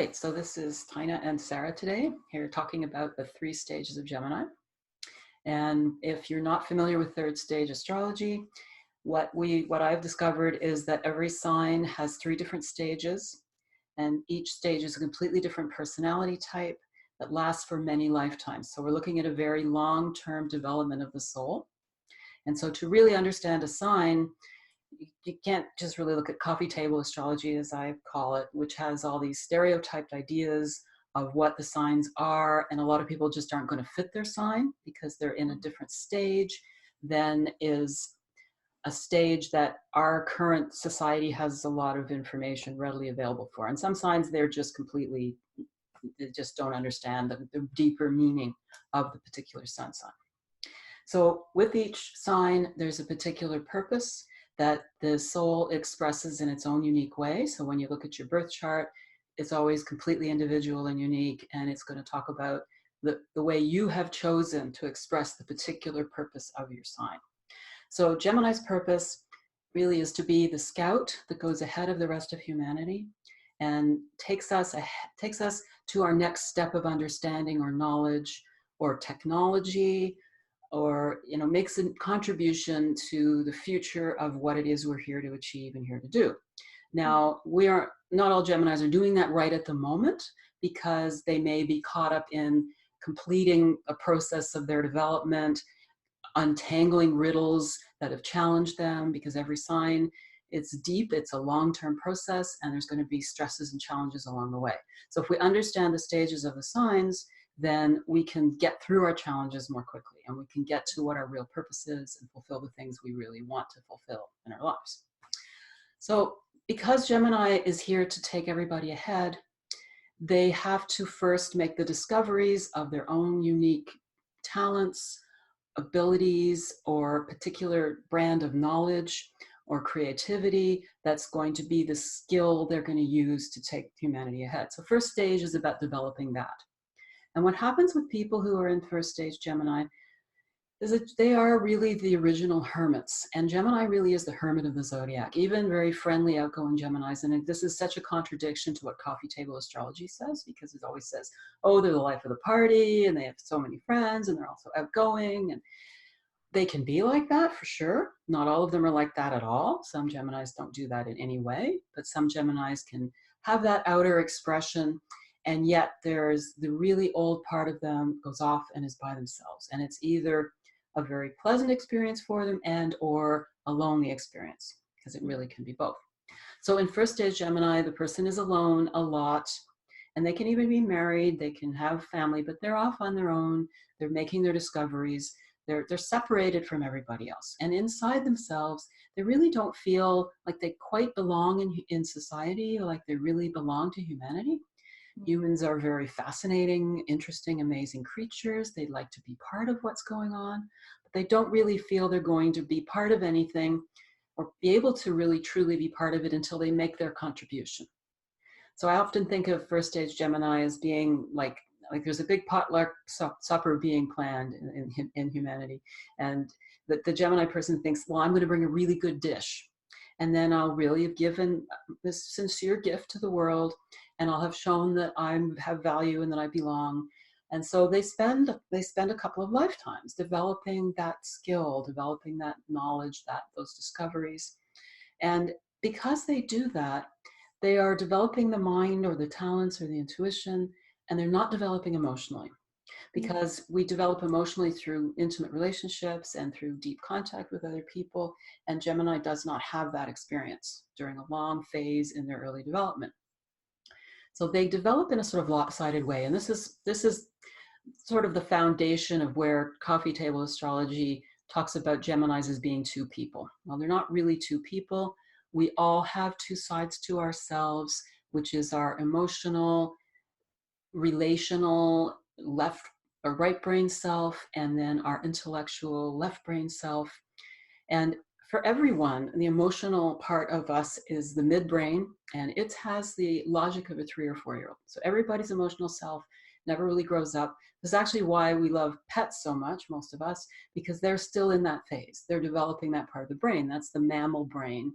right, so this is Tina and Sarah today, here talking about the 3 stages of Gemini. And if you're not familiar with third stage astrology, what I've discovered is that every sign has 3 different stages, and each stage is a completely different personality type that lasts for many lifetimes. So we're looking at a very long-term development of the soul. And so to really understand a sign, you can't just really look at coffee table astrology, as I call it, which has all these stereotyped ideas of what the signs are. And a lot of people just aren't going to fit their sign because they're in a different stage than is a stage that our current society has a lot of information readily available for. And some signs, they're just completely, they just don't understand the deeper meaning of the particular sun sign. So with each sign, there's a particular purpose that the soul expresses in its own unique way. So when you look at your birth chart, it's always completely individual and unique, and it's going to talk about the way you have chosen to express the particular purpose of your sign. So Gemini's purpose really is to be the scout that goes ahead of the rest of humanity and takes us to our next step of understanding or knowledge or technology, or makes a contribution to the future of what it is we're here to achieve and here to do. Now, not all Geminis are doing that right at the moment, because they may be caught up in completing a process of their development, untangling riddles that have challenged them, because every sign, it's deep, it's a long-term process, and there's going to be stresses and challenges along the way. So if we understand the stages of the signs, then we can get through our challenges more quickly, and we can get to what our real purpose is and fulfill the things we really want to fulfill in our lives. So because Gemini is here to take everybody ahead, they have to first make the discoveries of their own unique talents, abilities, or particular brand of knowledge or creativity that's going to be the skill they're going to use to take humanity ahead. So first stage is about developing that. And what happens with people who are in first stage Gemini is that they are really the original hermits. And Gemini really is the hermit of the zodiac, even very friendly, outgoing Geminis. And this is such a contradiction to what coffee table astrology says, because it always says, oh, they're the life of the party, and they have so many friends, and they're also outgoing. And they can be like that for sure. Not all of them are like that at all. Some Geminis don't do that in any way, but some Geminis can have that outer expression. And yet there's the really old part of them goes off and is by themselves. And it's either a very pleasant experience for them and or a lonely experience, because it really can be both. So in first stage Gemini, the person is alone a lot, and they can even be married, they can have family, but they're off on their own. They're making their discoveries. They're separated from everybody else. And inside themselves, they really don't feel like they quite belong in society, or like they really belong to humanity. Humans are very fascinating, interesting, amazing creatures. They'd like to be part of what's going on, but they don't really feel they're going to be part of anything or be able to really truly be part of it until they make their contribution. So I often think of first stage Gemini as being like there's a big potluck supper being planned in humanity. And the Gemini person thinks, well, I'm going to bring a really good dish. And then I'll really have given this sincere gift to the world, and I'll have shown that I have value and that I belong. And so they spend a couple of lifetimes developing that skill, developing that knowledge, those discoveries. And because they do that, they are developing the mind or the talents or the intuition, and they're not developing emotionally. Because we develop emotionally through intimate relationships and through deep contact with other people, and Gemini does not have that experience during a long phase in their early development. So they develop in a sort of lopsided way, and this is sort of the foundation of where coffee table astrology talks about Geminis as being 2 people. Well, they're not really 2 people. We all have 2 sides to ourselves, which is our emotional, relational left or right brain self, and then our intellectual left brain self. And for everyone, the emotional part of us is the midbrain, and it has the logic of a 3 or 4-year-old. So everybody's emotional self never really grows up. This is actually why we love pets so much, most of us, because they're still in that phase. They're developing that part of the brain. That's the mammal brain.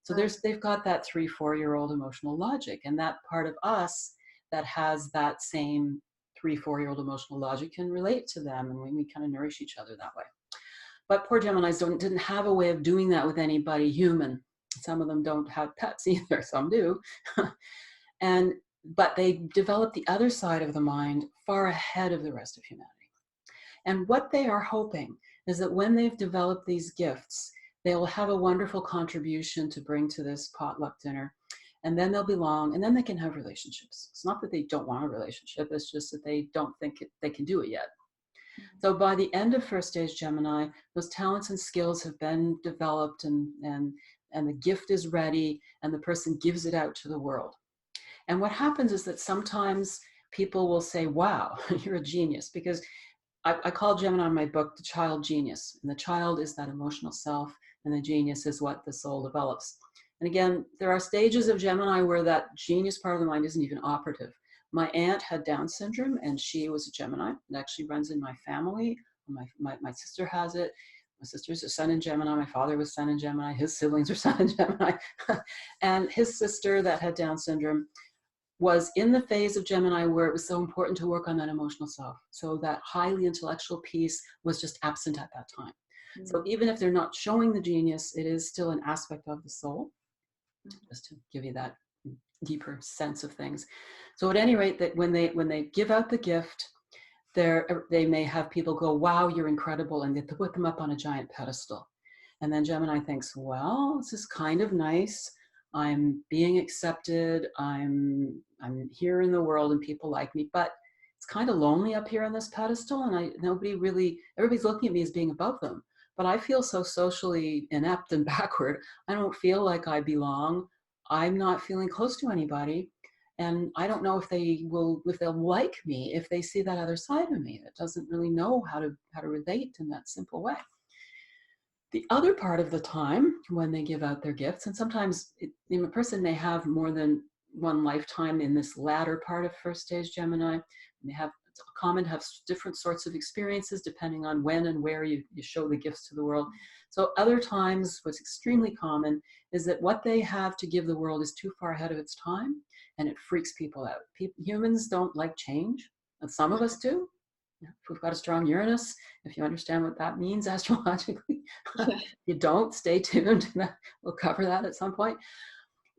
So they've got that 3, 4-year-old emotional logic, and that part of us that has that same 3-4-year-old emotional logic can relate to them, and we kind of nourish each other that way. But poor Geminis didn't have a way of doing that with anybody human. Some of them don't have pets either, some do. But they develop the other side of the mind far ahead of the rest of humanity. And what they are hoping is that when they've developed these gifts, they will have a wonderful contribution to bring to this potluck dinner. And then they'll belong, and then they can have relationships. It's not that they don't want a relationship, it's just that they don't think they can do it yet. So by the end of first stage Gemini, those talents and skills have been developed, and the gift is ready, and the person gives it out to the world. And what happens is that sometimes people will say, wow, you're a genius, because I call Gemini in my book the child genius. And the child is that emotional self, and the genius is what the soul develops. And again, there are stages of Gemini where that genius part of the mind isn't even operative. My aunt had Down syndrome, and she was a Gemini. It actually runs in my family. My sister has it. My sister's a sun in Gemini. My father was sun in Gemini. His siblings are sun in Gemini. And his sister that had Down syndrome was in the phase of Gemini where it was so important to work on that emotional self. So that highly intellectual piece was just absent at that time. Mm-hmm. So even if they're not showing the genius, it is still an aspect of the soul, just to give you that deeper sense of things. So at any rate, that when they give out the gift, they may have people go, wow, you're incredible, and they put them up on a giant pedestal. And then Gemini thinks, well, this is kind of nice. I'm being accepted. I'm here in the world and people like me, but it's kind of lonely up here on this pedestal, and everybody's looking at me as being above them. But I feel so socially inept and backward. I don't feel like I belong. I'm not feeling close to anybody. And I don't know if they'll like me if they see that other side of me that doesn't really know how to relate in that simple way. The other part of the time when they give out their gifts, and sometimes a person may have more than one lifetime in this latter part of first stage Gemini. It's common to have different sorts of experiences depending on when and where you show the gifts to the world. So other times, what's extremely common is that what they have to give the world is too far ahead of its time, and it freaks people out. Humans don't like change, and some of us do. If we've got a strong Uranus, if you understand what that means astrologically, you don't, stay tuned. We'll cover that at some point.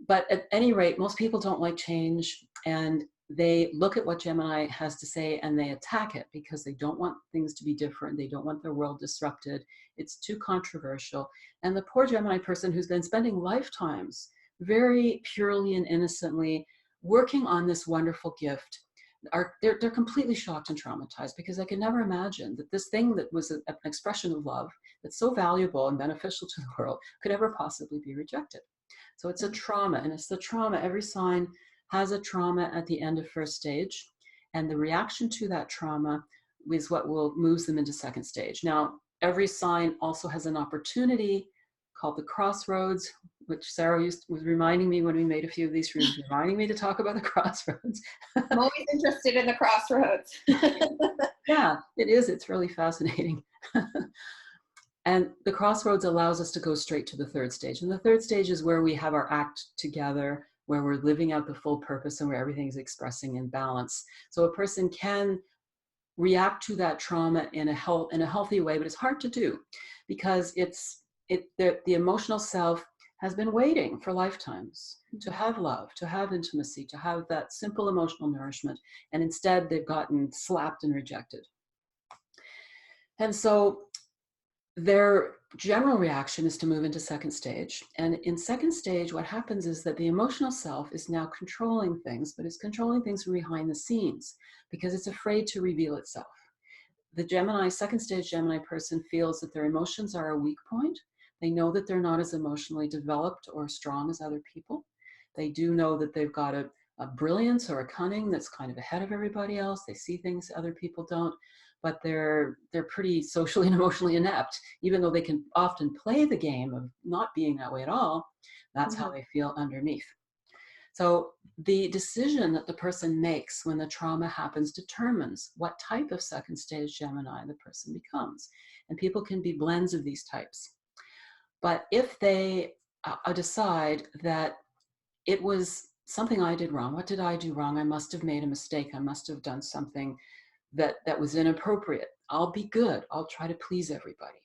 But at any rate, most people don't like change, and they look at what Gemini has to say and they attack it because they don't want things to be different. They don't want their world disrupted. It's too controversial. And the poor Gemini person who's been spending lifetimes very purely and innocently working on this wonderful gift, they're completely shocked and traumatized because they can never imagine that this thing that was an expression of love that's so valuable and beneficial to the world could ever possibly be rejected. So it's a trauma, and it's the trauma. Every sign has a trauma at the end of first stage, and the reaction to that trauma is what moves them into second stage. Now, every sign also has an opportunity called the Crossroads, which Sarah was reminding me when we made a few of these rooms, reminding me to talk about the Crossroads. I'm always interested in the Crossroads. Yeah, it is. It's really fascinating. And the Crossroads allows us to go straight to the third stage. And the third stage is where we have our act together, where we're living out the full purpose and where everything is expressing in balance. So a person can react to that trauma in a healthy way, but it's hard to do because the emotional self has been waiting for lifetimes to have love, to have intimacy, to have that simple emotional nourishment. And instead they've gotten slapped and rejected. And so their general reaction is to move into second stage. And in second stage, what happens is that the emotional self is now controlling things, but it's controlling things from behind the scenes because it's afraid to reveal itself. The second stage Gemini person feels that their emotions are a weak point. They know that they're not as emotionally developed or strong as other people. They do know that they've got a brilliance or a cunning that's kind of ahead of everybody else. They see things other people don't. But they're pretty socially and emotionally inept, even though they can often play the game of not being that way at all. That's how they feel underneath. So the decision that the person makes when the trauma happens determines what type of second stage Gemini the person becomes. And people can be blends of these types. But if they decide that it was something I did wrong. What did I do wrong? I must have made a mistake. I must have done something that was inappropriate. I'll be good. I'll try to please everybody.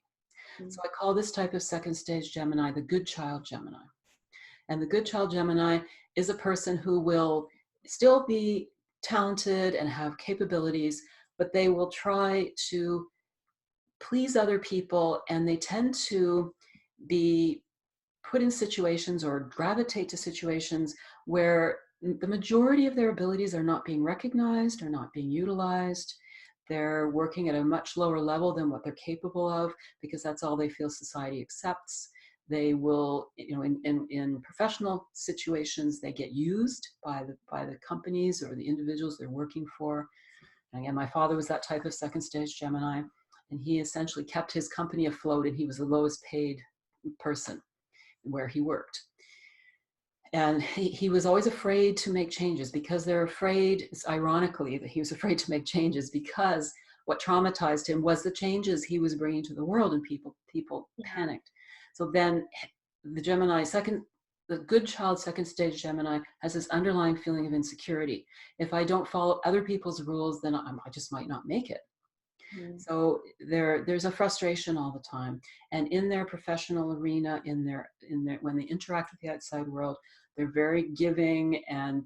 So I call this type of second stage Gemini the good child Gemini. And the good child Gemini is a person who will still be talented and have capabilities, but they will try to please other people, and they tend to be put in situations or gravitate to situations where the majority of their abilities are not being recognized or not being utilized. They're working at a much lower level than what they're capable of because that's all they feel society accepts. They will, in professional situations, they get used by the companies or the individuals they're working for. And again, my father was that type of second stage Gemini, and he essentially kept his company afloat, and he was the lowest paid person where he worked. And he was always afraid to make changes because they're afraid, it's ironically that he was afraid to make changes because what traumatized him was the changes he was bringing to the world, and people panicked. So then the good child second stage Gemini has this underlying feeling of insecurity. If I don't follow other people's rules, then I just might not make it. So there's a frustration all the time, and in their professional arena, in their when they interact with the outside world, they're very giving, and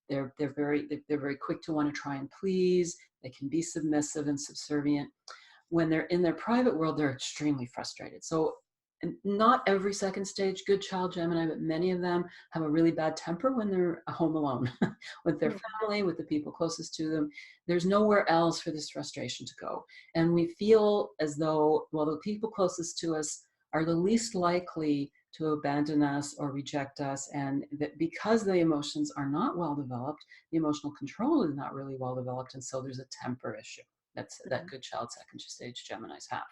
they're very quick to want to try and please. They can be submissive and subservient. When they're in their private world, they're extremely frustrated. So not every second stage good child Gemini, but many of them have a really bad temper when they're home alone with their family, with the people closest to them. There's nowhere else for this frustration to go. And we feel as though, well, the people closest to us are the least likely to abandon us or reject us. And that because the emotions are not well developed, the emotional control is not really well developed. And so there's a temper issue that good child second stage Geminis have.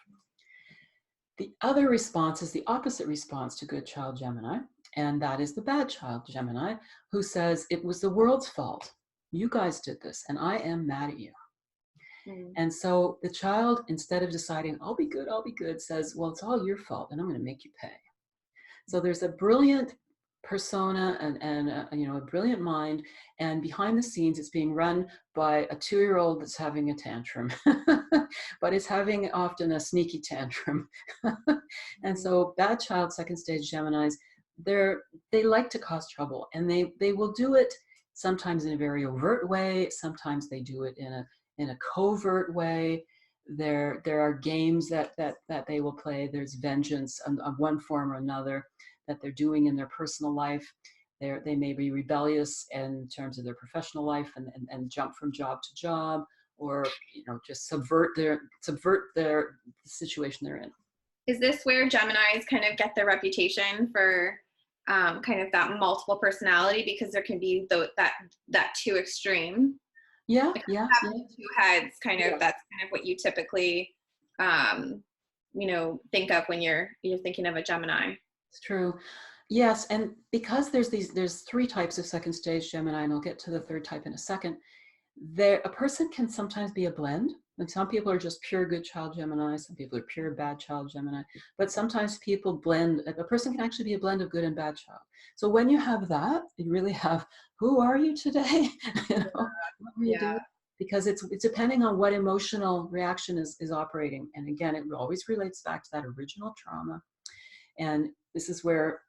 The other response is the opposite response to good child Gemini, and that is the bad child Gemini, who says, it was the world's fault. You guys did this, and I am mad at you. And so the child, instead of deciding, I'll be good, says, well, it's all your fault, and I'm going to make you pay. So there's a brilliant persona and a brilliant mind, and behind the scenes it's being run by a 2-year-old that's having a tantrum, but it's having often a sneaky tantrum. And so bad child second stage Geminis, they like to cause trouble, and they will do it sometimes in a very overt way, sometimes they do it in a covert way. There are games that they will play. There's vengeance of one form or another that they're doing in their personal life. They may be rebellious in terms of their professional life and jump from job to job, or just subvert the situation they're in. Is this where Geminis kind of get their reputation for kind of that multiple personality, because there can be that too extreme? Yeah, like yeah, having two heads, kind of. Yeah. That's kind of what you typically, think of when you're thinking of a Gemini. It's true. Yes, and because there's 3 types of second stage Gemini, and I'll get to the 3rd type in a second. A person can sometimes be a blend, and some people are just pure good child Gemini, some people are pure bad child Gemini, but sometimes people blend. A person can actually be a blend of good and bad child. So when you have that, you really have, who are you today? What are you doing? Because it's depending on what emotional reaction is operating. And again, it always relates back to that original trauma. And this is where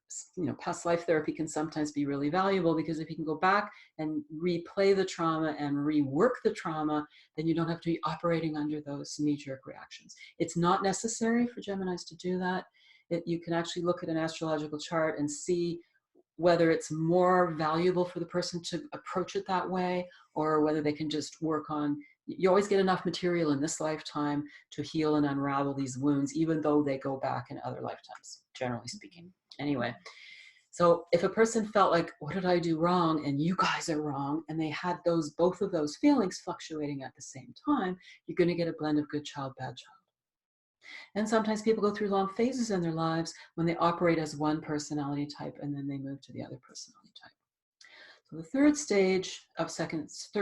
past life therapy can sometimes be really valuable, because if you can go back and replay the trauma and rework the trauma, then you don't have to be operating under those knee-jerk reactions. It's not necessary for Geminis to do that. You can actually look at an astrological chart and see whether it's more valuable for the person to approach it that way, or whether they can just work on, you always get enough material in this lifetime to heal and unravel these wounds, even though they go back in other lifetimes, generally speaking. Anyway, so if a person felt like, what did I do wrong? And you guys are wrong, and they had both of those feelings fluctuating at the same time, you're going to get a blend of good child, bad child. And sometimes people go through long phases in their lives when they operate as one personality type, and then they move to the other personality type. So the third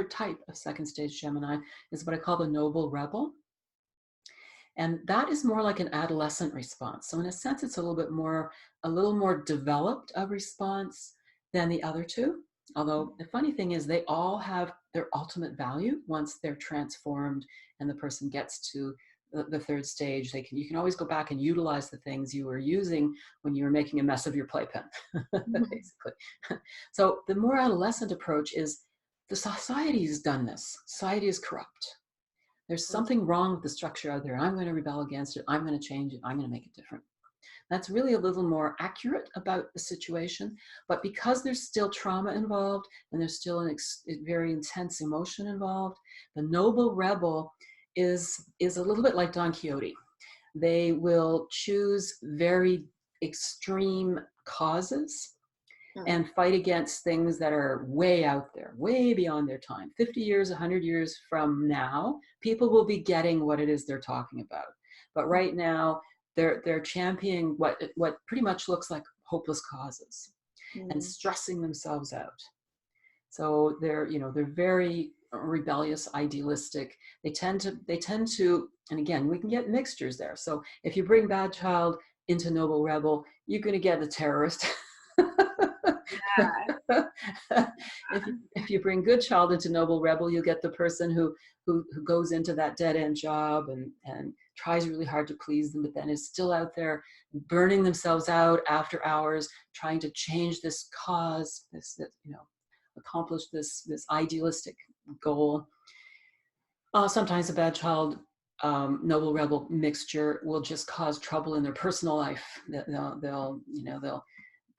type of second stage Gemini is what I call the noble rebel. And that is more like an adolescent response. So in a sense, it's a little more developed a response than the other 2. Although the funny thing is they all have their ultimate value once they're transformed and the person gets to the third stage. You can always go back and utilize the things you were using when you were making a mess of your playpen, basically. So the more adolescent approach is the society has done this. Society is corrupt. There's something wrong with the structure out there. I'm going to rebel against it. I'm going to change it. I'm going to make it different. That's really a little more accurate about the situation. But because there's still trauma involved and there's still a very intense emotion involved, the noble rebel is a little bit like Don Quixote. They will choose very extreme causes and fight against things that are way out there, way beyond their time. 50 years, 100 years from now, people will be getting what it is they're talking about. But right now, they're championing what pretty much looks like hopeless causes and stressing themselves out. So they're very rebellious, idealistic. They tend to, and again, we can get mixtures there. So if you bring bad child into noble rebel, you're going to get the terrorist. Yeah. If you bring good child into noble rebel, you'll get the person who goes into that dead end job and tries really hard to please them, but then is still out there burning themselves out after hours, trying to change this cause, accomplish this idealistic goal. Sometimes a bad child noble rebel mixture will just cause trouble in their personal life.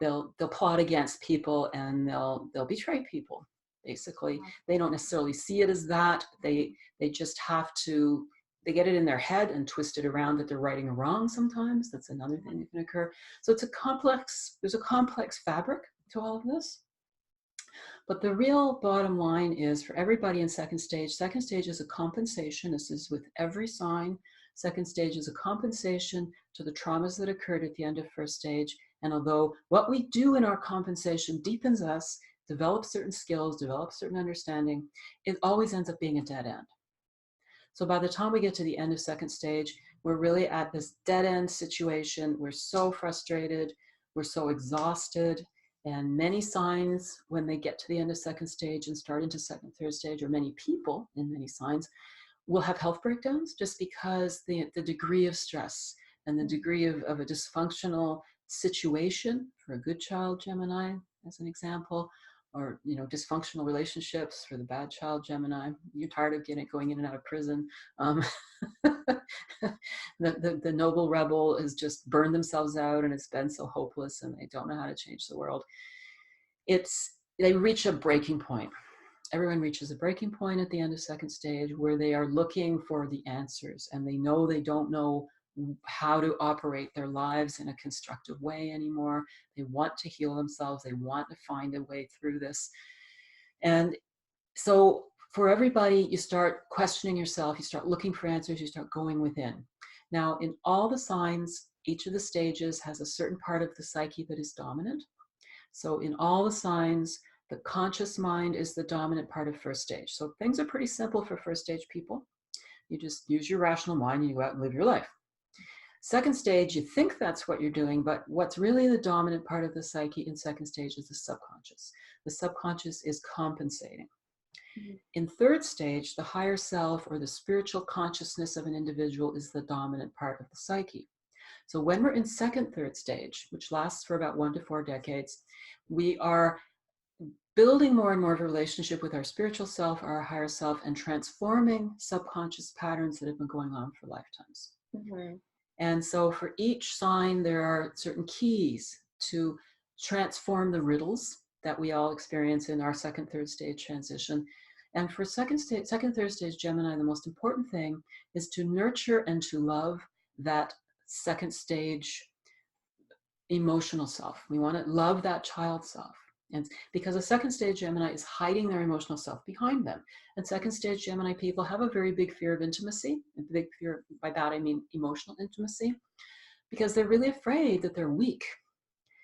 They'll plot against people and they'll betray people. Basically, they don't necessarily see it as that. They just have to. They get it in their head and twist it around that they're righting a wrong. Sometimes that's another thing that can occur. So there's a complex fabric to all of this. But the real bottom line is for everybody in second stage is a compensation. This is with every sign. Second stage is a compensation to the traumas that occurred at the end of first stage. And although what we do in our compensation deepens us, develops certain skills, develops certain understanding, it always ends up being a dead end. So by the time we get to the end of second stage, we're really at this dead end situation. We're so frustrated, we're so exhausted. And many signs, when they get to the end of second stage and start into second, third stage, or many people in many signs, will have health breakdowns just because the degree of stress and the degree of a dysfunctional situation for a good child Gemini, as an example, or dysfunctional relationships for the bad child Gemini. You're tired of going in and out of prison. The noble rebel has just burned themselves out and it's been so hopeless and they don't know how to change the world. They reach a breaking point. Everyone reaches a breaking point at the end of second stage where they are looking for the answers and they don't know how to operate their lives in a constructive way anymore. They want to heal themselves. They want to find a way through this. And so for everybody, you start questioning yourself, you start looking for answers, you start going within. Now, in all the signs, each of the stages has a certain part of the psyche that is dominant. So in all the signs, the conscious mind is the dominant part of first stage. So things are pretty simple for first stage people. You just use your rational mind and you go out and live your life. Second stage, you think that's what you're doing, but what's really the dominant part of the psyche in second stage is the subconscious. The subconscious is compensating. In third stage, the higher self or the spiritual consciousness of an individual is the dominant part of the psyche. So when we're in second, third stage, which lasts for about 1 to 4 decades, we are building more and more of a relationship with our spiritual self, our higher self, and transforming subconscious patterns that have been going on for lifetimes. Mm-hmm. And so for each sign, there are certain keys to transform the riddles that we all experience in our second, third stage transition. And for second, third stage Gemini, the most important thing is to nurture and to love that second stage emotional self. We want to love that child self. And because a second stage Gemini is hiding their emotional self behind them. And second stage Gemini people have a very big fear of intimacy. A big fear, by that I mean emotional intimacy, because they're really afraid that they're weak.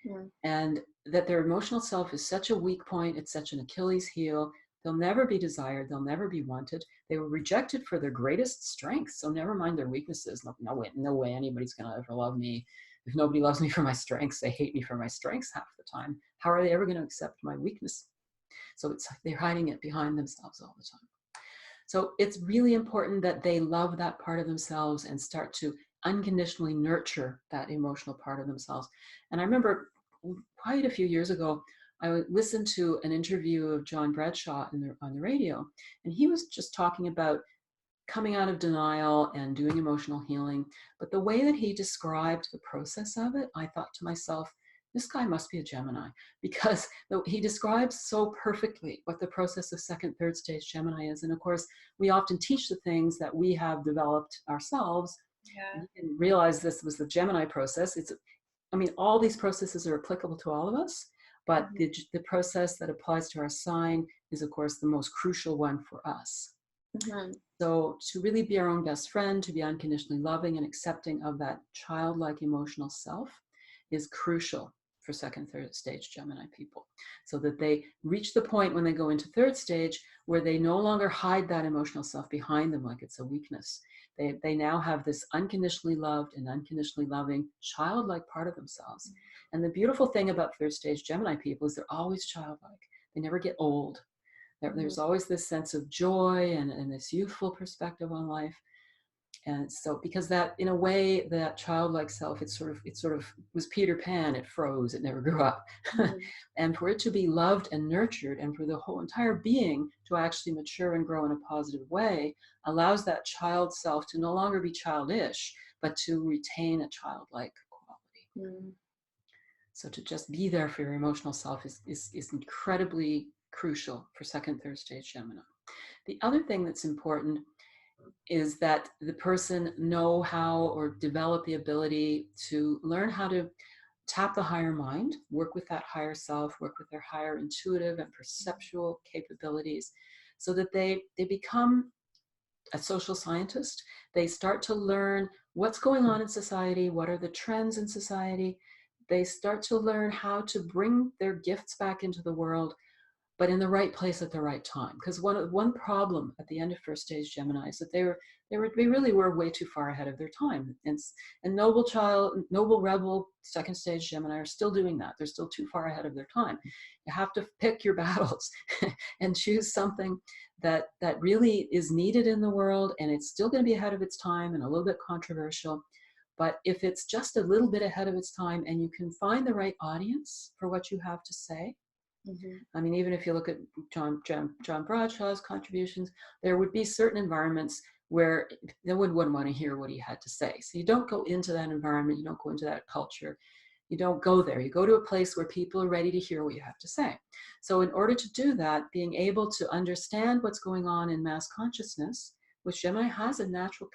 Yeah. And that their emotional self is such a weak point, it's such an Achilles heel. They'll never be desired, they'll never be wanted. They were rejected for their greatest strengths, so never mind their weaknesses. No way anybody's gonna ever love me. If nobody loves me for my strengths, they hate me for my strengths half the time. How are they ever going to accept my weakness? So it's like they're hiding it behind themselves all the time. So it's really important that they love that part of themselves and start to unconditionally nurture that emotional part of themselves. And I remember quite a few years ago, I listened to an interview of John Bradshaw on the radio, and he was just talking about coming out of denial and doing emotional healing. But the way that he described the process of it, I thought to myself, this guy must be a Gemini, because he describes so perfectly what the process of second, third stage Gemini is. And of course, we often teach the things that we have developed ourselves. Yeah. You can realize this was the Gemini process. I mean, all these processes are applicable to all of us, but the process that applies to our sign is, of course, the most crucial one for us. Mm-hmm. So to really be our own best friend, to be unconditionally loving and accepting of that childlike emotional self is crucial for second, third stage Gemini people, so that they reach the point when they go into third stage where they no longer hide that emotional self behind them like it's a weakness. They now have this unconditionally loved and unconditionally loving childlike part of themselves. And the beautiful thing about third stage Gemini people is they're always childlike. They never get old. There's always this sense of joy and this youthful perspective on life. And so, because that, in a way, that childlike self, it sort of was Peter Pan. It froze. It never grew up. And for it to be loved and nurtured, and for the whole entire being to actually mature and grow in a positive way, allows that child self to no longer be childish, but to retain a childlike quality. So to just be there for your emotional self is incredibly crucial for second, third stage Gemini. The other thing that's important is that the person know how or develop the ability to learn how to tap the higher mind, work with that higher self, work with their higher intuitive and perceptual capabilities, so that they become a social scientist. They start to learn what's going on in society, what are the trends in society. They start to learn how to bring their gifts back into the world, but in the right place at the right time. Because one problem at the end of first stage Gemini is that they really were way too far ahead of their time. And noble rebel second stage Gemini are still doing that. They're still too far ahead of their time. You have to pick your battles and choose something that really is needed in the world, and it's still going to be ahead of its time and a little bit controversial. But if it's just a little bit ahead of its time and you can find the right audience for what you have to say, I mean, even if you look at John Bradshaw's contributions, there would be certain environments where they wouldn't want to hear what he had to say. So you don't go into that environment, you don't go into that culture, you don't go there. You go to a place where people are ready to hear what you have to say. So in order to do that, being able to understand what's going on in mass consciousness, which Gemini has a natural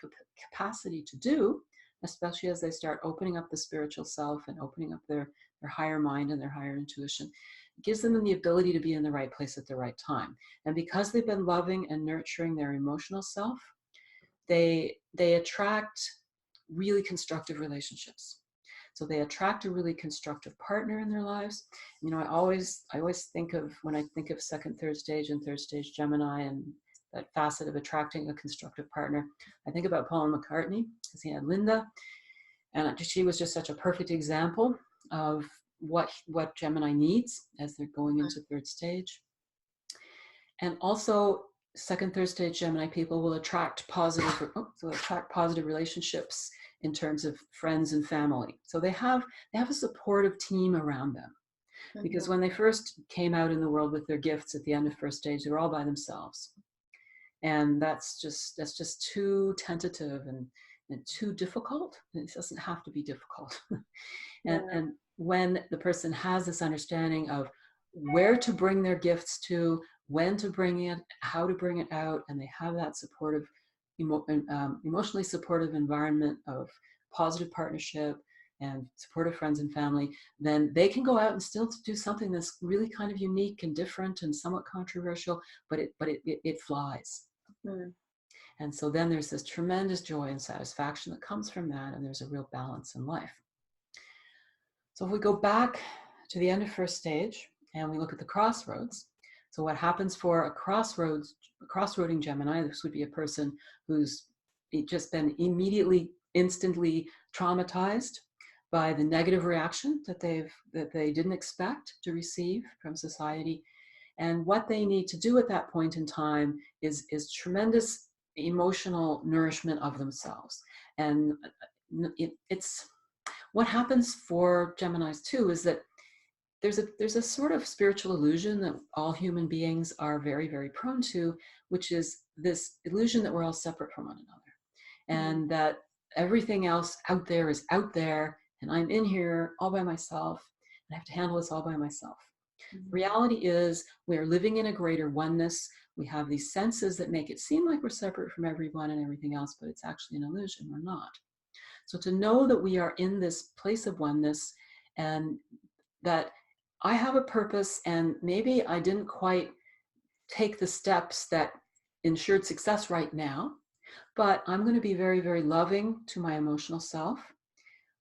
capacity to do, especially as they start opening up the spiritual self and opening up their higher mind and their higher intuition, gives them the ability to be in the right place at the right time. And because they've been loving and nurturing their emotional self, they attract really constructive relationships. So they attract a really constructive partner in their lives. You know, I always think of, when I think of second, third stage and third stage Gemini and that facet of attracting a constructive partner, I think about Paul McCartney, because he had Linda, and she was just such a perfect example of what Gemini needs as they're going into third stage. And also, second, third stage Gemini people will attract positive relationships in terms of friends and family. So they have a supportive team around them. Because when they first came out in the world with their gifts at the end of first stage, they were all by themselves. And that's just too tentative and too difficult. It doesn't have to be difficult. And when the person has this understanding of where to bring their gifts to, when to bring it, how to bring it out, and they have that supportive, emotionally supportive environment of positive partnership and supportive friends and family, then they can go out and still do something that's really kind of unique and different and somewhat controversial, but it flies. And so then there's this tremendous joy and satisfaction that comes from that, and there's a real balance in life. So if we go back to the end of first stage and we look at the crossroads, so what happens for a crossroading Gemini, this would be a person who's just been instantly traumatized by the negative reaction that they didn't expect to receive from society. And what they need to do at that point in time is tremendous emotional nourishment of themselves. And it's what happens for Geminis too is that there's a sort of spiritual illusion that all human beings are very, very prone to, which is this illusion that we're all separate from one another, and that everything else out there is out there, and I'm in here all by myself, and I have to handle this all by myself. Reality is we're living in a greater oneness. We have these senses that make it seem like we're separate from everyone and everything else, but it's actually an illusion. We're not. So to know that we are in this place of oneness, and that I have a purpose, and maybe I didn't quite take the steps that ensured success right now, but I'm going to be very, very loving to my emotional self.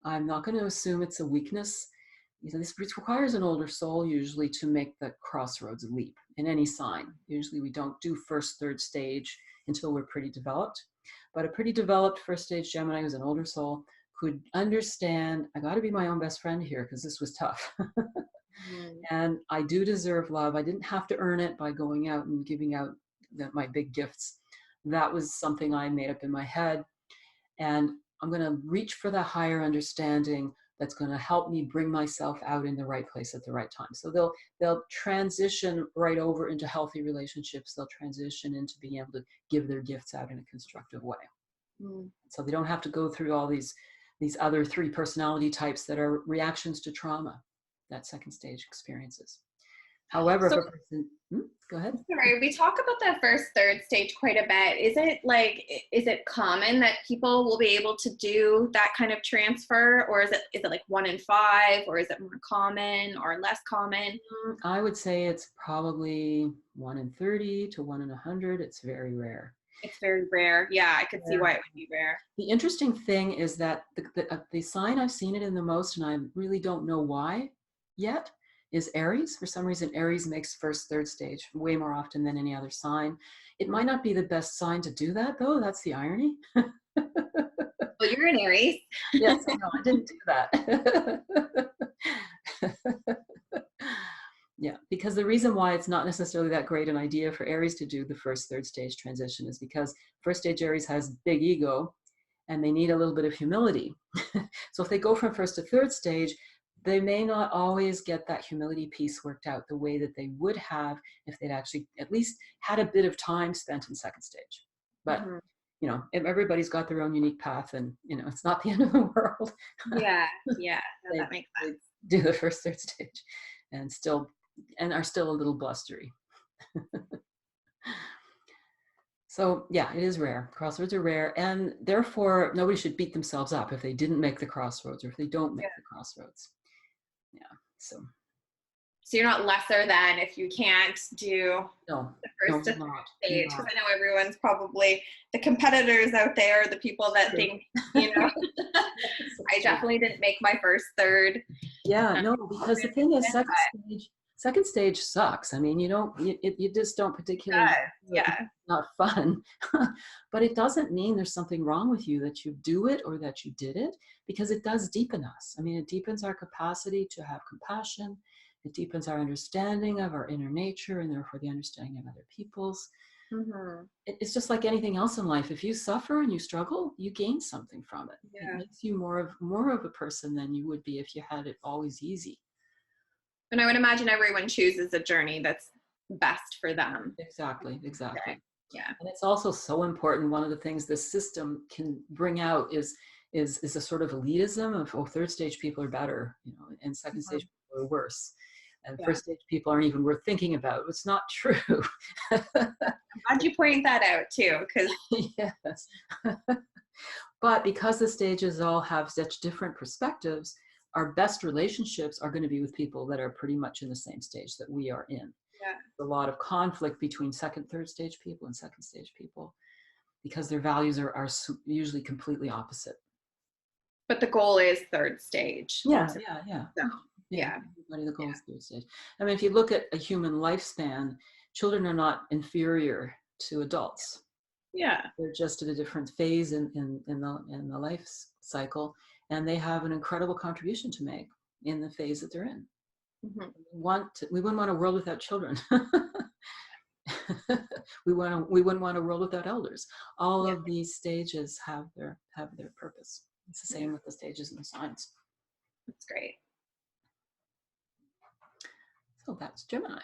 I'm not going to assume it's a weakness. This requires an older soul usually to make the crossroads leap in any sign. Usually we don't do first, third stage until we're pretty developed. But a pretty developed first stage Gemini who's an older soul could understand, I got to be my own best friend here because this was tough. And I do deserve love. I didn't have to earn it by going out and giving out my big gifts. That was something I made up in my head. And I'm going to reach for the higher understanding that's going to help me bring myself out in the right place at the right time. So they'll transition right over into healthy relationships. They'll transition into being able to give their gifts out in a constructive way. So they don't have to go through all these other three personality types that are reactions to trauma that second stage experiences. However, if a person, go ahead. Sorry, we talk about that first, third stage quite a bit. Is it common that people will be able to do that kind of transfer, or is it like 1 in 5, or is it more common or less common? I would say it's probably 1 in 30 to 1 in 100. It's very rare. It's very rare. Yeah, I could see why it would be rare. The interesting thing is that the sign I've seen it in the most, and I really don't know why yet, is Aries. For some reason, Aries makes first, third stage way more often than any other sign. It might not be the best sign to do that, though. That's the irony. Well, you're an Aries. Yes, I know. I didn't do that. Yeah, because the reason why it's not necessarily that great an idea for Aries to do the first, third stage transition is because first stage Aries has big ego, and they need a little bit of humility. So if they go from first to third stage, they may not always get that humility piece worked out the way that they would have if they'd actually at least had a bit of time spent in second stage. But, everybody's got their own unique path, and, it's not the end of the world. Yeah, no, that makes sense. They do the first, third stage and are still a little blustery. So yeah, it is rare. Crossroads are rare, and therefore nobody should beat themselves up if they didn't make the crossroads or if they don't make the crossroads. Yeah. So you're not lesser than if you can't do the first to third stage, because I know everyone's probably the competitors out there, the people that think, I definitely didn't make my first, third. Yeah, no, because the thing is, second stage sucks. I mean, you just don't particularly, not fun, but it doesn't mean there's something wrong with you that you do it or that you did it, because it does deepen us. I mean, it deepens our capacity to have compassion. It deepens our understanding of our inner nature, and therefore the understanding of other people's. It's just like anything else in life. If you suffer and you struggle, you gain something from it. It makes you more of a person than you would be if you had it always easy. And I would imagine everyone chooses a journey that's best for them. Exactly. Okay. Yeah. And it's also so important. One of the things this system can bring out is a sort of elitism of, third stage people are better, and second stage people are worse. And first stage people aren't even worth thinking about. It's not true. I'm glad you point that out too, because yes. But because the stages all have such different perspectives, our best relationships are going to be with people that are pretty much in the same stage that we are in. Yeah. A lot of conflict between second, third stage people and second stage people, because their values are usually completely opposite. But the goal is third stage. Yeah. So, Everybody, the goal is third stage. I mean, if you look at a human lifespan, children are not inferior to adults. Yeah. They're just at a different phase in the life cycle, and they have an incredible contribution to make in the phase that they're in. Mm-hmm. We wouldn't want a world without children. we wouldn't want a world without elders. All of these stages have their purpose. It's the same with the stages and the signs. That's great. So that's Gemini.